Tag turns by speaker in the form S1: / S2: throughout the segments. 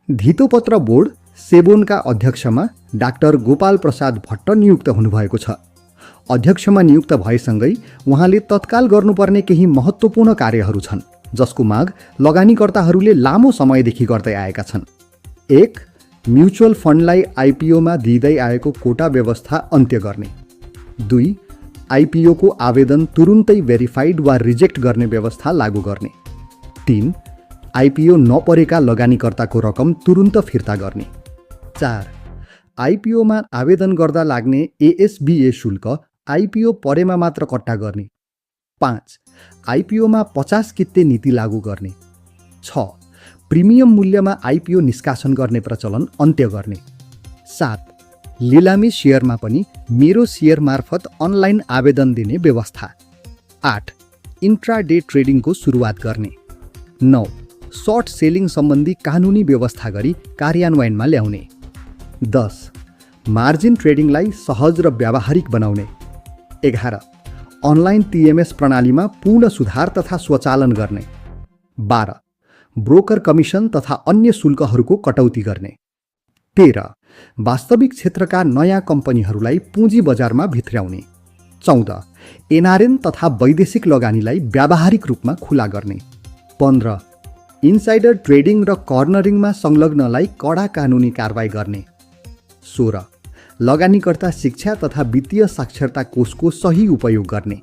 S1: धितोपत्र board सेबोनका अध्यक्षमा doctor Gopal Prasad Bhatt नियुक्त हुनुभएको छ। अध्यक्षमा नियुक्त भएसँगै उहाँले तत्काल गर्नुपर्ने केही महत्त्वपूर्ण कार्यहरू छन्, जसको माग लगानीकर्ताहरूले लामो समयदेखि गर्दै आएका छन्। 1. म्युचुअल फन्डलाई आइपिओमा दिँदै आएको कोटा व्यवस्था अन्त्य गर्ने। 2. आइपिओको आवेदन तुरुन्तै भेरिफाइड वा रिजेक्ट गर्ने व्यवस्था लागू गर्ने। 3. आइपिओ नपरेका लगानीकर्ताको रकम तुरुन्त फिर्ता गर्ने। 4. आइपिओमा आवेदन गर्दा लाग्ने एएसबिए शुल्क आइपिओ परेमा मात्र कट्टा गर्ने। 5. आइपिओमा 50 कित्ते नीति लागू गर्ने। 6. प्रिमियम मूल्यमा आइपिओ निष्कासन गर्ने प्रचलन अन्त्य गर्ने। 7. लिलामी सेयरमा पनि मेरो सेयर मार्फत अनलाइन आवेदन दिने व्यवस्था। 8. इन्ट्राडे ट्रेडिङको सुरुवात गर्ने। 9. सर्ट सेलिङ सम्बन्धी कानुनी व्यवस्था गरी कार्यान्वयनमा ल्याउने। 10. मार्जिन ट्रेडिङलाई सहज र व्यावहारिक बनाउने। 11. अनलाइन टिएमएस प्रणालीमा पूर्ण सुधार तथा स्वचालन गर्ने। 12. ब्रोकर कमिसन तथा अन्य शुल्कहरूको कटौती गर्ने। 13. वास्तविक क्षेत्रका नयाँ कम्पनीहरूलाई पुँजी बजारमा भित्र्याउने। 14. एनआरएन तथा वैदेशिक लगानीलाई व्यावहारिक रूपमा खुला गर्ने। 15. इन्साइडर ट्रेडिङ र कर्नरिङमा संलग्नलाई कडा कानुनी कारबाही गर्ने। 16. लगानीकर्ता शिक्षा तथा वित्तीय साक्षरता कोषको सही उपयोग गर्ने।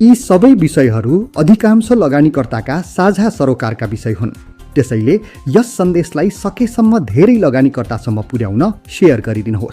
S1: यी सबै विषयहरू अधिकांश लगानीकर्ताका साझा सरोकारका विषय हुन्। त्यसैले यस सन्देशलाई सकेसम्म धेरै लगानीकर्तासम्म पुर्याउन सेयर गरिदिनुहोस्।